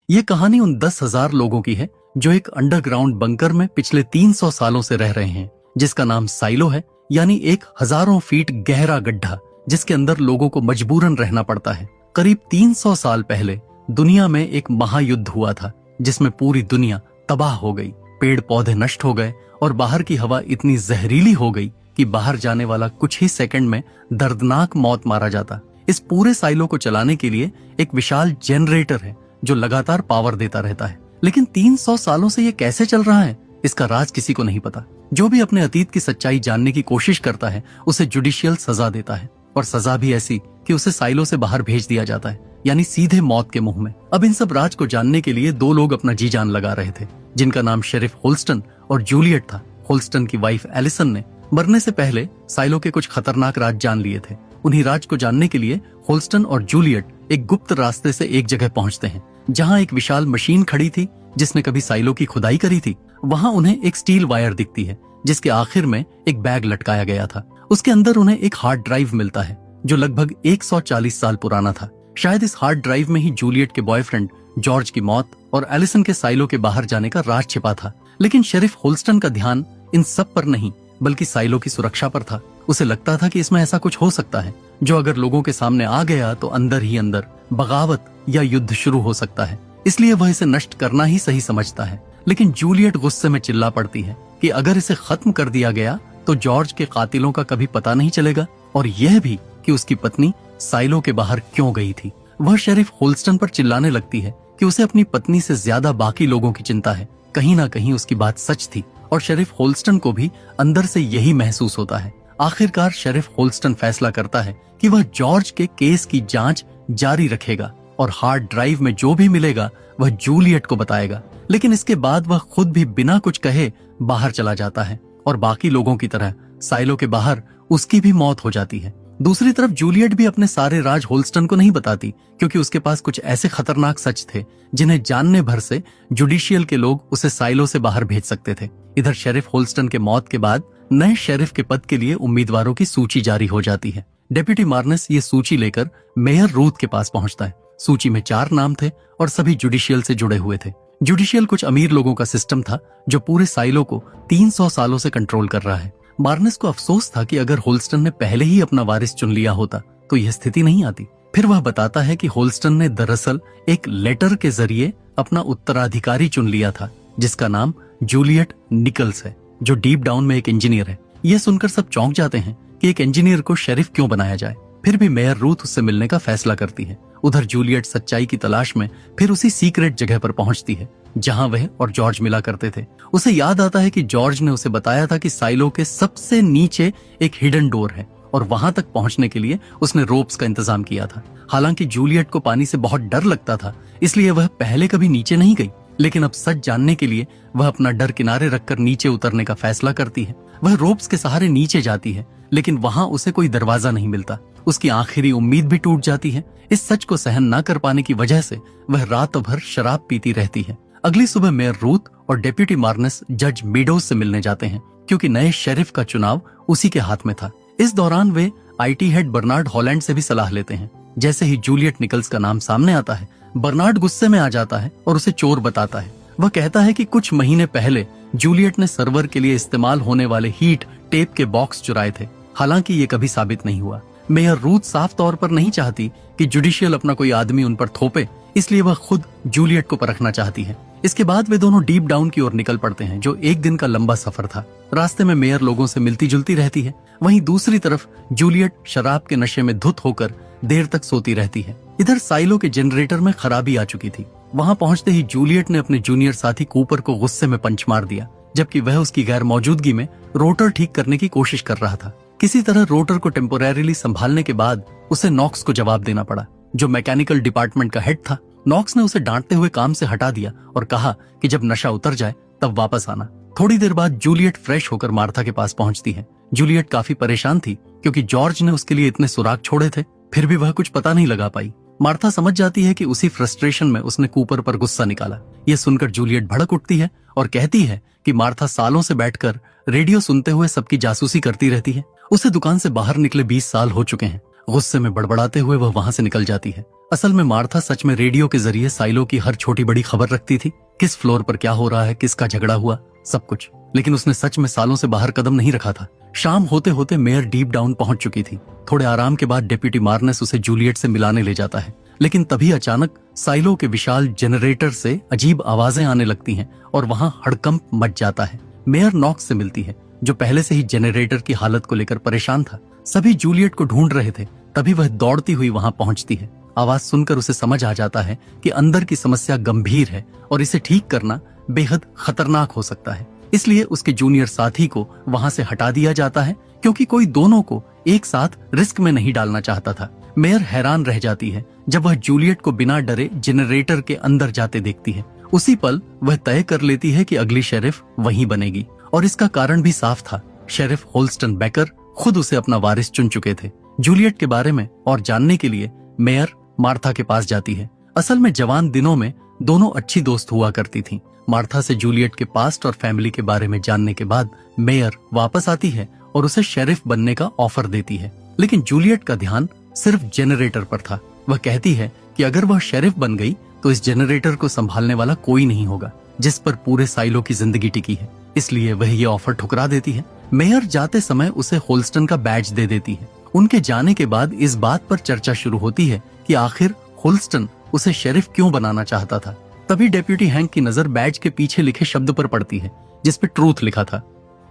ये कहानी उन 10,000 लोगों की है जो एक अंडरग्राउंड बंकर में पिछले 300 सालों से रह रहे हैं, जिसका नाम साइलो है, यानी एक हजारों फीट गहरा गड्ढा जिसके अंदर लोगों को मजबूरन रहना पड़ता है। करीब 300 साल पहले दुनिया में एक महायुद्ध हुआ था जिसमें पूरी दुनिया तबाह हो गई, पेड़ पौधे नष्ट हो गए और बाहर की हवा इतनी जहरीली हो गई कि बाहर जाने वाला कुछ ही सेकंड में दर्दनाक मौत मारा जाता। इस पूरे साइलो को चलाने के लिए एक विशाल जनरेटर है जो लगातार पावर देता रहता है। लेकिन 300 सालों से ये कैसे चल रहा है, इसका राज किसी को नहीं पता। जो भी अपने अतीत की सच्चाई जानने की कोशिश करता है उसे जुडिशियल सजा देता है, और सजा भी ऐसी कि उसे साइलो से बाहर भेज दिया जाता है, यानी सीधे मौत के मुंह में। अब इन सब राज को जानने के लिए दो लोग अपना जी जान लगा रहे थे, जिनका नाम शेरिफ होल्स्टन और जूलियट था। होल्स्टन की वाइफ एलिसन ने मरने से पहले साइलो के कुछ खतरनाक राज जान लिए थे। उन्हीं राज को जानने के लिए होल्स्टन और जूलियट एक गुप्त रास्ते से एक जगह पहुंचते हैं जहां एक विशाल मशीन खड़ी थी जिसने कभी साइलो की खुदाई करी थी। वहां उन्हें एक स्टील वायर दिखती है जिसके आखिर में एक बैग लटकाया गया था। उसके अंदर उन्हें एक हार्ड ड्राइव मिलता है जो लगभग 140 साल पुराना था। शायद इस हार्ड ड्राइव में ही जूलियट के बॉयफ्रेंड जॉर्ज की मौत और एलिसन के साइलो के बाहर जाने का राज छिपा था। लेकिन शेरिफ होल्स्टन का ध्यान इन सब पर नहीं बल्कि साइलो की सुरक्षा पर था। उसे लगता था कि इसमें ऐसा कुछ हो सकता है जो अगर लोगों के सामने आ गया तो अंदर ही अंदर बगावत या युद्ध शुरू हो सकता है, इसलिए वह इसे नष्ट करना ही सही समझता है। लेकिन जूलियट गुस्से में चिल्ला पड़ती है कि अगर इसे खत्म कर दिया गया तो जॉर्ज के कातिलों का कभी पता नहीं चलेगा, और यह भी कि उसकी पत्नी साइलो के बाहर क्यों गई थी। वह शेरिफ होल्स्टन पर चिल्लाने लगती है कि उसे अपनी पत्नी से ज्यादा बाकी लोगों की चिंता है। कहीं ना कहीं उसकी बात सच थी और शेरिफ होल्स्टन को भी अंदर से यही महसूस होता है। आखिरकार शेरिफ होल्स्टन फैसला करता है कि वह जॉर्ज के केस की जांच जारी रखेगा और हार्ड ड्राइव में जो भी मिलेगा वह जूलियट को बताएगा। लेकिन इसके बाद वह खुद भी बिना कुछ कहे बाहर चला जाता है और बाकी लोगों की तरह साइलो के बाहर उसकी भी मौत हो जाती है। दूसरी तरफ जूलियट भी अपने सारे राज होल्स्टन को नहीं बताती, क्योंकि उसके पास कुछ ऐसे खतरनाक सच थे जिन्हें जानने भर से जुडिशियल के लोग उसे साइलो से बाहर भेज सकते थे। इधर शेरिफ होल्स्टन के मौत के बाद नए शेरिफ के पद के लिए उम्मीदवारों की सूची जारी हो जाती है। डेप्यूटी मार्नेस ये सूची लेकर मेयर रूथ के पास पहुंचता है। सूची में 4 नाम थे और सभी जुडिशियल से जुड़े हुए थे। जुडिशियल कुछ अमीर लोगों का सिस्टम था जो पूरे साइलो को 300 सालों से कंट्रोल कर रहा है। मार्नेस को अफसोस था कि अगर होल्स्टन ने पहले ही अपना वारिस चुन लिया होता तो यह स्थिति नहीं आती। फिर वह बताता है कि होल्स्टन ने दरअसल एक लेटर के जरिए अपना उत्तराधिकारी चुन लिया था जिसका नाम जूलियट निकल्स है, जो डीप डाउन में एक इंजीनियर है। यह सुनकर सब चौंक जाते हैं कि एक इंजीनियर को शेरिफ क्यों बनाया जाए। फिर भी मेयर रूथ उससे मिलने का फैसला करती है। उधर जूलियट सच्चाई की तलाश में फिर उसी सीक्रेट जगह पर पहुंचती है जहां वह और जॉर्ज मिला करते थे। उसे याद आता है कि जॉर्ज ने उसे बताया था कि साइलो के सबसे नीचे एक हिडन डोर है और वहां तक पहुंचने के लिए उसने रोप्स का इंतजाम किया था। हालांकि जूलियट को पानी से बहुत डर लगता था, इसलिए वह पहले कभी नीचे नहीं गई। लेकिन अब सच जानने के लिए वह अपना डर किनारे रखकर नीचे उतरने का फैसला करती है। वह रोप्स के सहारे नीचे जाती है, लेकिन वहां उसे कोई दरवाजा नहीं मिलता। उसकी आखिरी उम्मीद भी टूट जाती है। इस सच को सहन न कर पाने की वजह से वह रात भर शराब पीती रहती है। अगली सुबह मेयर रूथ और डेप्यूटी मार्नेस जज मीडोज से मिलने जाते हैं, क्योंकि नए शेरिफ का चुनाव उसी के हाथ में था। इस दौरान वे आईटी हेड बर्नार्ड हॉलैंड से भी सलाह लेते हैं। जैसे ही जूलियट निकल्स का नाम सामने आता है, बर्नार्ड गुस्से में आ जाता है और उसे चोर बताता है। वह कहता है कि कुछ महीने पहले जूलियट ने सर्वर के लिए इस्तेमाल होने वाले हीट टेप के बॉक्स चुराए थे। हालांकि ये कभी साबित नहीं हुआ। मेयर रूथ साफ तौर पर नहीं चाहती कि जुडिशियल अपना कोई आदमी उन पर थोपे, इसलिए वह खुद जूलियट को परखना चाहती है। इसके बाद वे दोनों डीप डाउन की ओर निकल पड़ते हैं, जो एक दिन का लंबा सफर था। रास्ते में मेयर लोगों से मिलती जुलती रहती है। वहीं दूसरी तरफ जूलियट शराब के नशे में धुत होकर देर तक सोती रहती है। इधर साइलो के जनरेटर में खराबी आ चुकी थी। वहां पहुंचते ही जूलियट ने अपने जूनियर साथी कूपर को गुस्से में पंच मार दिया, जबकि वह उसकी गैर मौजूदगी में रोटर ठीक करने की कोशिश कर रहा था। किसी तरह रोटर को टेम्पोरेरीली संभालने के बाद उसे नॉक्स को जवाब देना पड़ा, जो मैकेनिकल डिपार्टमेंट का हेड था। नॉक्स ने उसे डांटते हुए काम से हटा दिया और कहा कि जब नशा उतर जाए तब वापस आना। थोड़ी देर बाद जूलियट फ्रेश होकर मार्था के पास पहुंचती है। जूलियट काफी परेशान थी क्योंकि जॉर्ज ने उसके लिए इतने सुराग छोड़े थे, फिर भी वह कुछ पता नहीं लगा पाई। मार्था समझ जाती है कि उसी फ्रस्ट्रेशन में उसने कूपर पर गुस्सा निकाला। यह सुनकर जूलियट भड़क उठती है और कहती है कि मार्था सालों से बैठकर रेडियो सुनते हुए सबकी जासूसी करती रहती है। उसे दुकान से बाहर निकले 20 साल हो चुके हैं गुस्से में बड़बड़ाते हुए वह वहां से निकल जाती है। असल में मार्था सच में रेडियो के जरिए साइलो की हर छोटी बड़ी खबर रखती थी, किस फ्लोर पर क्या हो रहा है, किसका झगड़ा हुआ, सब कुछ। लेकिन उसने सच में सालों से बाहर कदम नहीं रखा था। शाम होते होते मेयर डीप डाउन पहुंच चुकी थी। थोड़े आराम के बाद डेप्यूटी मार्नेस उसे जूलियट से मिलाने ले जाता है, लेकिन तभी अचानक साइलो के विशाल जनरेटर से अजीब आवाजें आने लगती हैं और वहां हड़कंप मच जाता है। मेयर नॉक्स से मिलती है, जो पहले से ही जनरेटर की हालत को लेकर परेशान था। सभी जूलियट को ढूंढ रहे थे, तभी वह दौड़ती हुई वहां पहुंचती है। आवाज सुनकर उसे समझ आ जाता है कि अंदर की समस्या गंभीर है और इसे ठीक करना बेहद खतरनाक हो सकता है। इसलिए उसके जूनियर साथी को वहां से हटा दिया जाता है, क्योंकि कोई दोनों को एक साथ रिस्क में नहीं डालना चाहता था। मेयर हैरान रह जाती है जब वह जूलियट को बिना डरे जनरेटर के अंदर जाते देखती है। उसी पल वह तय कर लेती है कि अगली शेरिफ वही बनेगी, और इसका कारण भी साफ था। शेरिफ होल्स्टन बेकर खुद उसे अपना वारिस चुन चुके थे। जूलियट के बारे में और जानने के लिए मेयर मार्था के पास जाती है। असल में जवान दिनों में दोनों अच्छी दोस्त हुआ करती थीं। मार्था से जूलियट के पास्ट और फैमिली के बारे में जानने के बाद मेयर वापस आती है और उसे शेरिफ बनने का ऑफर देती है। लेकिन जूलियट का ध्यान सिर्फ जनरेटर पर था। वह कहती है कि अगर वह शेरिफ बन गई तो इस जनरेटर को संभालने वाला कोई नहीं होगा, जिस पर पूरे साइलो की जिंदगी टिकी है। इसलिए वह ये ऑफर ठुकरा देती है। मेयर जाते समय उसे होल्स्टन का बैज दे देती है। उनके जाने के बाद इस बात पर चर्चा शुरू होती है कि आखिर होल्स्टन उसे शेरिफ क्यों बनाना चाहता था। तभी डेप्यूटी हैंक की नजर बैज के पीछे लिखे शब्द पर पड़ती है, जिस पे ट्रूथ लिखा था।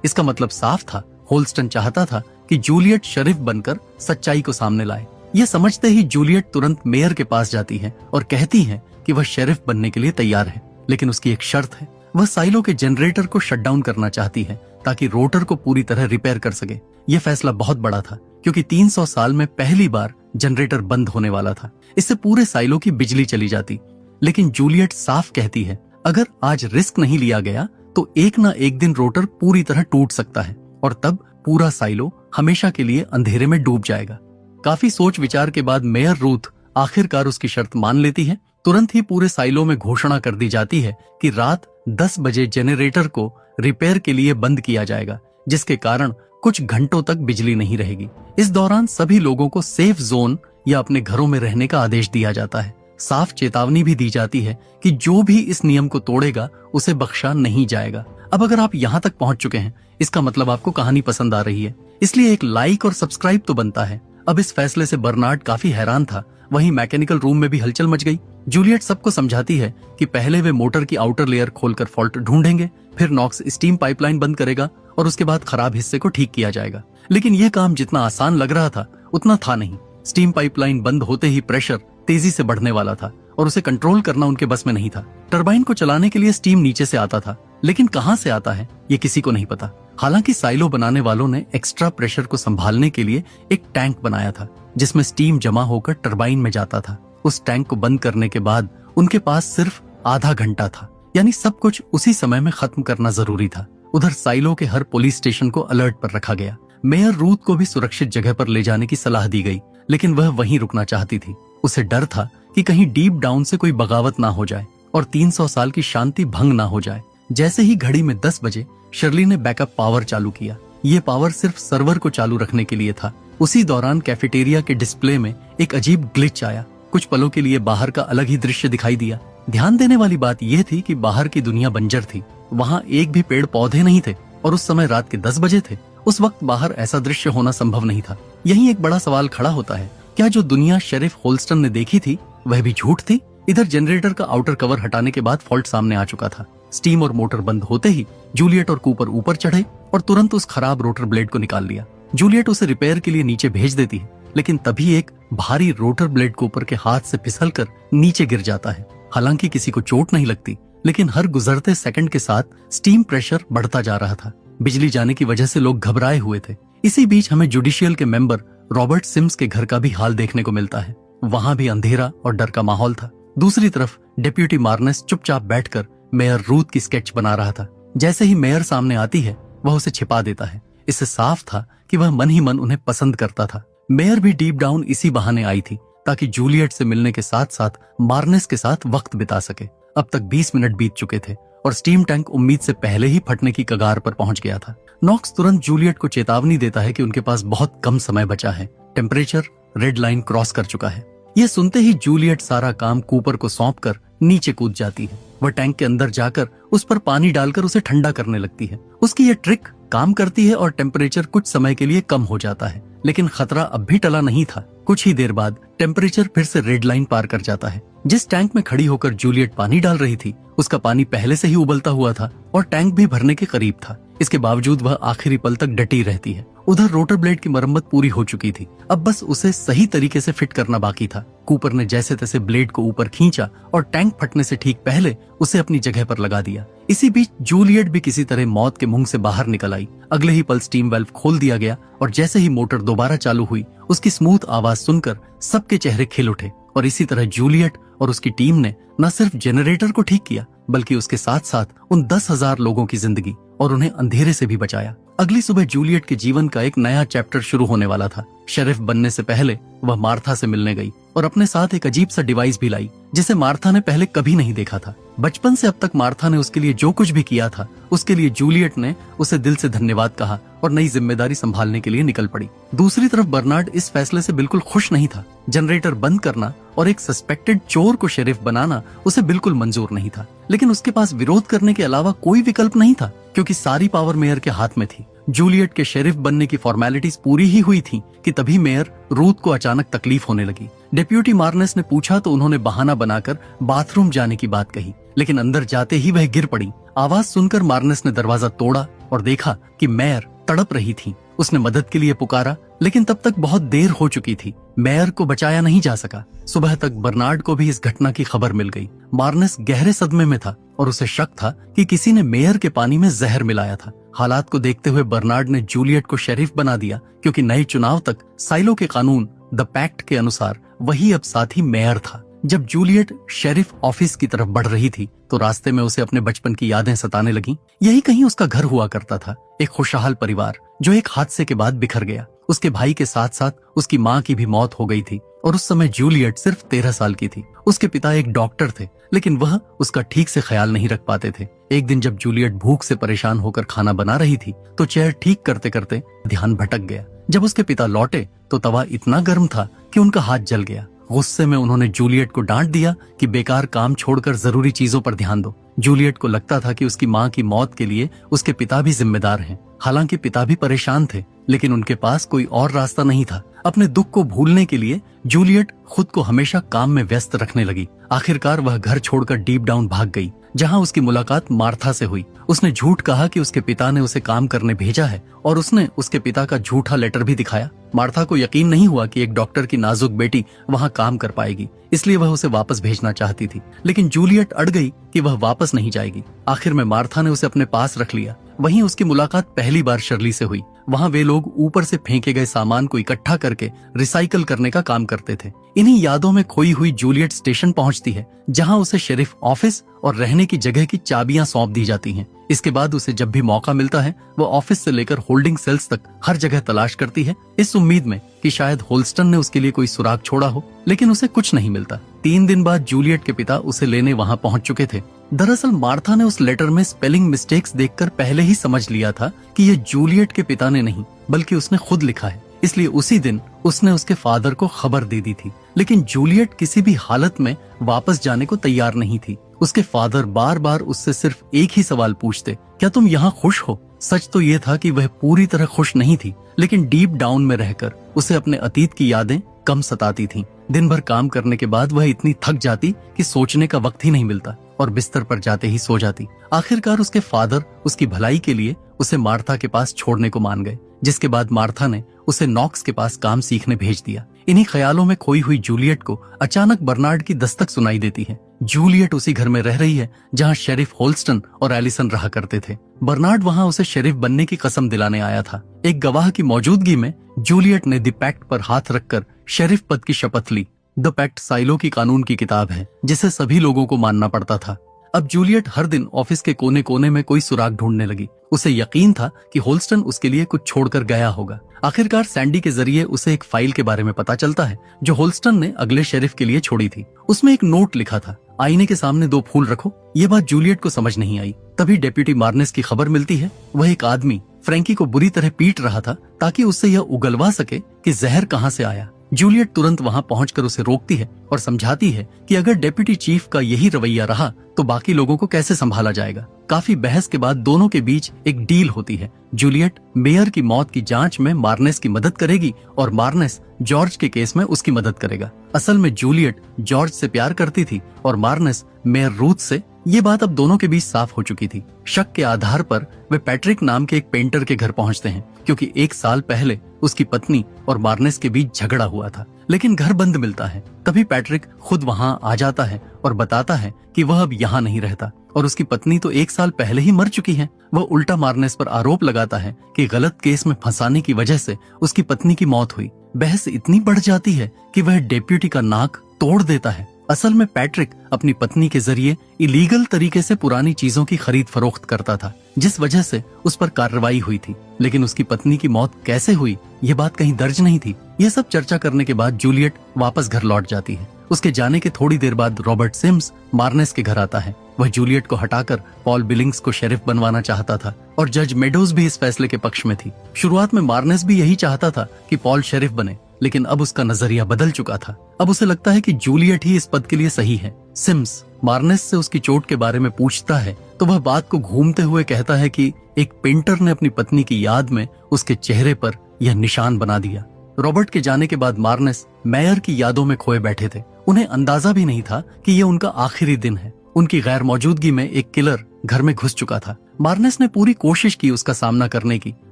इसका मतलब साफ था, होल्स्टन चाहता था कि जूलियट शेरिफ बनकर सच्चाई को सामने लाए। यह समझते ही जूलियट तुरंत मेयर के पास जाती है और कहती है कि वह शेरिफ बनने के लिए तैयार है, लेकिन उसकी एक शर्त है। वह साइलो के जनरेटर को शट डाउन करना चाहती है ताकि रोटर को पूरी तरह रिपेयर कर सके। यह फैसला बहुत बड़ा था, क्योंकि 300 साल में पहली बार जनरेटर बंद होने वाला था। इससे पूरे साइलो की बिजली चली जाती। लेकिन जूलियट साफ कहती है, अगर आज रिस्क नहीं लिया गया तो एक ना एक दिन रोटर पूरी तरह टूट सकता है और तब पूरा साइलो हमेशा के लिए अंधेरे में डूब जाएगा। काफी सोच विचार के बाद मेयर रूथ आखिरकार उसकी शर्त मान लेती है। तुरंत ही पूरे साइलो में घोषणा कर दी जाती है कि रात 10 बजे जनरेटर को रिपेयर के लिए बंद किया जाएगा, जिसके कारण कुछ घंटों तक बिजली नहीं रहेगी। इस दौरान सभी लोगों को सेफ जोन या अपने घरों में रहने का आदेश दिया जाता है। साफ चेतावनी भी दी जाती है कि जो भी इस नियम को तोड़ेगा उसे बख्शा नहीं जाएगा। अब अगर आप यहाँ तक पहुंच चुके हैं, इसका मतलब आपको कहानी पसंद आ रही है, इसलिए एक लाइक और सब्सक्राइब तो बनता है। अब इस फैसले से बर्नार्ड काफी हैरान था। वहीं मैकेनिकल रूम में भी हलचल मच गई। जूलियट सबको समझाती है कि पहले वे मोटर की आउटर लेयर खोलकर फॉल्ट ढूंढेंगे, फिर नॉक्स स्टीम पाइपलाइन बंद करेगा और उसके बाद खराब हिस्से को ठीक किया जाएगा। लेकिन यह काम जितना आसान लग रहा था उतना था नहीं। स्टीम पाइपलाइन बंद होते ही प्रेशर तेजी से बढ़ने वाला था और उसे कंट्रोल करना उनके बस में नहीं था। टरबाइन को चलाने के लिए स्टीम नीचे से आता था, लेकिन कहां से आता है ये किसी को नहीं पता। हालांकि साइलो बनाने वालों ने एक्स्ट्रा प्रेशर को संभालने के लिए एक टैंक बनाया था, जिसमें स्टीम जमा होकर टरबाइन में जाता था। उस टैंक को बंद करने के बाद उनके पास सिर्फ आधा घंटा था, यानी सब कुछ उसी समय में खत्म करना जरूरी था। उधर साइलो के हर पुलिस स्टेशन को अलर्ट पर रखा गया। मेयर रूथ को भी सुरक्षित जगह पर ले जाने की सलाह दी गई, लेकिन वह वहीं रुकना चाहती थी। उसे डर था कि कहीं डीप डाउन से कोई बगावत ना हो जाए और 300 साल की शांति भंग ना हो जाए। जैसे ही घड़ी में 10 बजे शर्ली ने बैकअप पावर चालू किया। ये पावर सिर्फ सर्वर को चालू रखने के लिए था। उसी दौरान कैफेटेरिया के डिस्प्ले में एक अजीब ग्लिच आया। कुछ पलों के लिए बाहर का अलग ही दृश्य दिखाई दिया। ध्यान देने वाली बात यह थी कि बाहर की दुनिया बंजर थी। वहाँ एक भी पेड़ पौधे नहीं थे और उस समय रात के 10 बजे थे। उस वक्त बाहर ऐसा दृश्य होना संभव नहीं था। यही एक बड़ा सवाल खड़ा होता है, क्या जो दुनिया शेरिफ होल्स्टन ने देखी थी वह भी झूठ थी? इधर जनरेटर का आउटर कवर हटाने के बाद फॉल्ट सामने आ चुका था। स्टीम और मोटर बंद होते ही जूलियट और कूपर ऊपर चढ़े और तुरंत उस खराब रोटर ब्लेड को निकाल लिया। जूलियट उसे रिपेयर के लिए नीचे भेज देती है, लेकिन तभी एक भारी रोटर ब्लेड कूपर के हाथ से फिसलकर नीचे गिर जाता है। हालांकि किसी को चोट नहीं लगती, लेकिन हर गुजरते सेकंड के साथ स्टीम प्रेशर बढ़ता जा रहा था। बिजली जाने की वजह से लोग घबराए हुए थे। इसी बीच हमें जुडिशियल के मेंबर रॉबर्ट सिम्स के घर का भी हाल देखने को मिलता है। वहां भी अंधेरा और डर का माहौल था। दूसरी तरफ डेप्यूटी मार्नेस चुपचाप बैठकर मेयर रूथ की स्केच बना रहा था। जैसे ही मेयर सामने आती है वह उसे छिपा देता है। इससे साफ था कि वह मन ही मन उन्हें पसंद करता था। मेयर भी डीप डाउन इसी बहाने आई थी ताकि जूलियट से मिलने के साथ साथ मार्नेस के साथ वक्त बिता सके। अब तक 20 मिनट बीत चुके थे और स्टीम टैंक उम्मीद से पहले ही फटने की कगार पर पहुंच गया था। नॉक्स तुरंत जूलियट को चेतावनी देता है कि उनके पास बहुत कम समय बचा है। टेम्परेचर रेड लाइन क्रॉस कर चुका है। यह सुनते ही जूलियट सारा काम कूपर को सौंपकर नीचे कूद जाती है। वह टैंक के अंदर जाकर उस पर पानी डालकर उसे ठंडा करने लगती है। उसकी यह ट्रिक काम करती है और टेम्परेचर कुछ समय के लिए कम हो जाता है, लेकिन खतरा अब भी टला नहीं था। कुछ ही देर बाद टेम्परेचर फिर से रेड लाइन पार कर जाता है। जिस टैंक में खड़ी होकर जूलियट पानी डाल रही थी, उसका पानी पहले से ही उबलता हुआ था और टैंक भी भरने के करीब था। इसके बावजूद वह आखिरी पल तक डटी रहती है। उधर रोटर ब्लेड की मरम्मत पूरी हो चुकी थी, अब बस उसे सही तरीके से फिट करना बाकी था। कूपर ने जैसे तैसे ब्लेड को ऊपर खींचा और टैंक फटने से ठीक पहले उसे अपनी जगह पर लगा दिया। इसी बीच जूलियट भी किसी तरह मौत के मुंह से बाहर निकल आई। अगले ही पल स्टीम वाल्व खोल दिया गया और जैसे ही मोटर दोबारा चालू हुई, उसकी स्मूथ आवाज सुनकर सबके चेहरे खिल उठे। और इसी तरह जूलियट और उसकी टीम ने न सिर्फ जेनरेटर को ठीक किया, बल्कि उसके साथ साथ उन 10,000 लोगों की जिंदगी और उन्हें अंधेरे से भी बचाया। अगली सुबह जूलियट के जीवन का एक नया चैप्टर शुरू होने वाला था। शेरिफ बनने से पहले वह मार्था से मिलने गई और अपने साथ एक अजीब सा डिवाइस भी लाई, जिसे मार्था ने पहले कभी नहीं देखा था। बचपन से अब तक मार्था ने उसके लिए जो कुछ भी किया था, उसके लिए जूलियट ने उसे दिल से धन्यवाद कहा और नई जिम्मेदारी संभालने के लिए निकल पड़ी। दूसरी तरफ बर्नार्ड इस फैसले से बिल्कुल खुश नहीं था। जनरेटर बंद करना और एक सस्पेक्टेड चोर को शेरिफ बनाना उसे बिल्कुल मंजूर नहीं था, लेकिन उसके पास विरोध करने के अलावा कोई विकल्प नहीं था, क्योंकि सारी पावर मेयर के हाथ में थी। जूलियट के शेरिफ बनने की फॉर्मेलिटीज पूरी ही हुई थी कि तभी मेयर रूथ को अचानक तकलीफ होने लगी। डिप्यूटी मार्नेस ने पूछा तो उन्होंने बहाना बनाकर बाथरूम जाने की बात कही, लेकिन अंदर जाते ही वह गिर पड़ी। आवाज सुनकर मार्नेस ने दरवाजा तोड़ा और देखा कि मेयर तड़प रही थी। उसने मदद के लिए पुकारा, लेकिन तब तक बहुत देर हो चुकी थी। मेयर को बचाया नहीं जा सका। सुबह तक बर्नार्ड को भी इस घटना की खबर मिल गई। मार्नेस गहरे सदमे में था और उसे शक था कि किसी ने मेयर के पानी में जहर मिलाया था। हालात को देखते हुए बर्नार्ड ने जूलियट को शेरिफ बना दिया, क्योंकि नए चुनाव तक साइलो के कानून द पैक्ट के अनुसार वही अब साथी मेयर था। जब जूलियट शेरिफ ऑफिस की तरफ बढ़ रही थी तो रास्ते में उसे अपने बचपन की यादें सताने लगीं। यही कहीं उसका घर हुआ करता था, एक खुशहाल परिवार जो एक हादसे के बाद बिखर गया। उसके भाई के साथ साथ उसकी माँ की भी मौत हो गई थी और उस समय जूलियट सिर्फ 13 साल की थी। उसके पिता एक डॉक्टर थे, लेकिन वह उसका ठीक से ख्याल नहीं रख पाते थे। एक दिन जब जूलियट भूख से परेशान होकर खाना बना रही थी तो चेयर ठीक करते करते ध्यान भटक गया। जब उसके पिता लौटे तो तवा इतना गर्म था कि उनका हाथ जल गया। गुस्से में उन्होंने जूलियट को डांट दिया कि बेकार काम छोड़कर जरूरी चीजों पर ध्यान दो। जूलियट को लगता था कि उसकी माँ की मौत के लिए उसके पिता भी जिम्मेदार हैं। हालांकि पिता भी परेशान थे, लेकिन उनके पास कोई और रास्ता नहीं था। अपने दुख को भूलने के लिए जूलियट खुद को हमेशा काम में व्यस्त रखने लगी। आखिरकार वह घर छोड़कर डीप डाउन भाग गई, जहां उसकी मुलाकात मार्था से हुई। उसने झूठ कहा कि उसके पिता ने उसे काम करने भेजा है और उसने उसके पिता का झूठा लेटर भी दिखाया। मार्था को यकीन नहीं हुआ कि एक डॉक्टर की नाजुक बेटी वहां काम कर पाएगी, इसलिए वह उसे वापस भेजना चाहती थी। लेकिन जूलियट अड़ गई कि वह वापस नहीं जाएगी। आखिर में मार्था ने उसे अपने पास रख लिया। वहीं उसकी मुलाकात पहली बार शर्ली से हुई। वहां वे लोग ऊपर से फेंके गए सामान को इकट्ठा करके रिसाइकल करने का काम करते थे। इन्हीं यादों में खोई हुई जूलियट स्टेशन पहुंचती है, जहां उसे शेरिफ ऑफिस और रहने की जगह की चाबियां सौंप दी जाती हैं। इसके बाद उसे जब भी मौका मिलता है वो ऑफिस से लेकर होल्डिंग सेल्स तक हर जगह तलाश करती है, इस उम्मीद में कि शायद होल्स्टन ने उसके लिए कोई सुराग छोड़ा हो, लेकिन उसे कुछ नहीं मिलता। 3 दिन बाद जूलियट के पिता उसे लेने वहां पहुंच चुके थे। दरअसल मार्था ने उस लेटर में स्पेलिंग मिस्टेक्स देखकर पहले ही समझ लिया था कि ये जूलियट के पिता ने नहीं बल्कि उसने खुद लिखा है, इसलिए उसी दिन उसने उसके फादर को खबर दे दी थी। लेकिन जूलियट किसी भी हालत में वापस जाने को तैयार नहीं थी। उसके फादर बार बार उससे सिर्फ एक ही सवाल पूछते, क्या तुम यहाँ खुश हो? सच तो ये था कि वह पूरी तरह खुश नहीं थी, लेकिन डीप डाउन में रहकर उसे अपने अतीत की यादें कम सताती थीं। दिन भर काम करने के बाद वह इतनी थक जाती कि सोचने का वक्त ही नहीं मिलता और बिस्तर पर जाते ही सो जाती। आखिरकार उसके फादर उसकी भलाई के लिए उसे मार्था के पास छोड़ने को मान गए, जिसके बाद मार्था ने उसे नॉक्स के पास काम सीखने भेज दिया। इन्हीं ख्यालों में खोई हुई जूलियट को अचानक बर्नार्ड की दस्तक सुनाई देती है। जूलियट उसी घर में रह रही है जहां शेरिफ होल्स्टन और एलिसन रहा करते थे। बर्नार्ड वहां उसे शेरिफ बनने की कसम दिलाने आया था। एक गवाह की मौजूदगी में जूलियट ने द पैक्ट पर हाथ रखकर शेरिफ पद की शपथ ली। द पैक्ट साइलो की कानून की किताब है, जिसे सभी लोगों को मानना पड़ता था। अब जूलियट हर दिन ऑफिस के कोने कोने में कोई सुराग ढूंढने लगी। उसे यकीन था कि होल्स्टन उसके लिए कुछ छोड़कर गया होगा। आखिरकार सैंडी के जरिए उसे एक फाइल के बारे में पता चलता है जो होल्स्टन ने अगले शेरिफ के लिए छोड़ी थी। उसमें एक नोट लिखा था, आईने के सामने 2 फूल रखो। ये बात जूलियट को समझ नहीं आई। तभी डेप्यूटी मार्नेस की खबर मिलती है। वह एक आदमी फ्रैंकी को बुरी तरह पीट रहा था ताकि उससे यह उगलवा सके कि जहर कहां से आया। जूलियट तुरंत वहां पहुंचकर उसे रोकती है और समझाती है कि अगर डेप्यूटी चीफ का यही रवैया रहा तो बाकी लोगों को कैसे संभाला जाएगा। काफी बहस के बाद दोनों के बीच एक डील होती है। जूलियट मेयर की मौत की जांच में मार्नेस की मदद करेगी और मार्नेस जॉर्ज के केस में उसकी मदद करेगा। असल में जूलियट जॉर्ज से प्यार करती थी और मार्नेस मेयर रूथ से। ये बात अब दोनों के बीच साफ हो चुकी थी। शक के आधार पर वे पैट्रिक नाम के एक पेंटर के घर पहुंचते हैं क्योंकि 1 साल पहले उसकी पत्नी और मार्नेस के बीच झगड़ा हुआ था, लेकिन घर बंद मिलता है। तभी पैट्रिक खुद वहां आ जाता है और बताता है कि वह अब यहाँ नहीं रहता और उसकी पत्नी तो 1 साल पहले ही मर चुकी है। वह उल्टा मार्नेस पर आरोप लगाता है कि गलत केस में फंसाने की वजह से उसकी पत्नी की मौत हुई। बहस इतनी बढ़ जाती है कि वह डेप्यूटी का नाक तोड़ देता है। असल में पैट्रिक अपनी पत्नी के जरिए इलीगल तरीके से पुरानी चीजों की खरीद फरोख्त करता था, जिस वजह से उस पर कार्रवाई हुई थी। लेकिन उसकी पत्नी की मौत कैसे हुई ये बात कहीं दर्ज नहीं थी। यह सब चर्चा करने के बाद जूलियट वापस घर लौट जाती है। उसके जाने के थोड़ी देर बाद रॉबर्ट सिम्स मार्नेस के घर आता है। वह जूलियट को हटाकर पॉल बिलिंग्स को शेरिफ बनवाना चाहता था और जज मेडोज भी इस फैसले के पक्ष में थी। शुरुआत में मार्नेस भी यही चाहता था कि पॉल शेरिफ बने, लेकिन अब उसका नजरिया बदल चुका था। अब उसे लगता है कि जूलियट ही इस पद के लिए सही है। सिम्स मार्नेस से उसकी चोट के बारे में पूछता है तो वह बात को घूमते हुए कहता है कि एक पेंटर ने अपनी पत्नी की याद में उसके चेहरे पर यह निशान बना दिया। रॉबर्ट के जाने के बाद मार्नेस मेयर की यादों में खोए बैठे थे। उन्हें अंदाजा भी नहीं था कि यह उनका आखिरी दिन है। उनकी गैर मौजूदगी में एक किलर घर में घुस चुका था। मार्नेस ने पूरी कोशिश की उसका सामना करने की।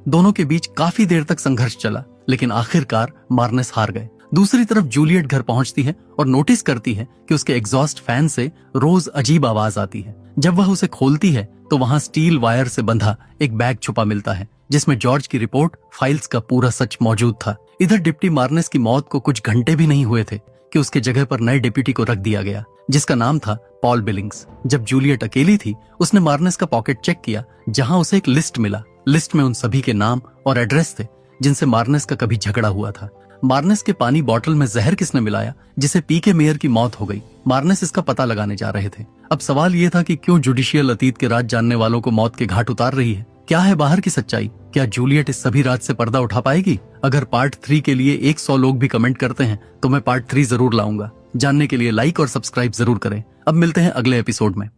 दोनों के बीच काफी देर तक संघर्ष चला, लेकिन आखिरकार मार्नेस हार गए। दूसरी तरफ जूलियट घर पहुंचती है और नोटिस करती है कि उसके एग्जॉस्ट फैन से रोज अजीब आवाज आती है। जब वह उसे खोलती है तो वहां स्टील वायर से बंधा एक बैग छुपा मिलता है जिसमें जॉर्ज की रिपोर्ट फाइल्स का पूरा सच मौजूद था। इधर डिप्टी मार्नेस की मौत को कुछ घंटे भी नहीं हुए थे कि उसके जगह पर नए डिप्टी को रख दिया गया जिसका नाम था पॉल बिलिंग्स। जब जूलियट अकेली थी उसने मार्नेस का पॉकेट चेक किया जहां उसे एक लिस्ट मिला। लिस्ट में उन सभी के नाम और एड्रेस थे जिनसे मार्नेस का कभी झगड़ा हुआ था। मार्नेस के पानी बोतल में जहर किसने मिलाया जिसे पी के मेयर की मौत हो गई, मार्नेस इसका पता लगाने जा रहे थे। अब सवाल यह था कि क्यों जुडिशियल अतीत के राज जानने वालों को मौत के घाट उतार रही है। क्या है बाहर की सच्चाई? क्या जूलियट इस सभी राज से पर्दा उठा पाएगी? अगर पार्ट 3 के लिए 100 लोग भी कमेंट करते हैं तो मैं पार्ट 3 जरूर लाऊंगा। जानने के लिए लाइक और सब्सक्राइब जरूर करें। अब मिलते हैं अगले एपिसोड में।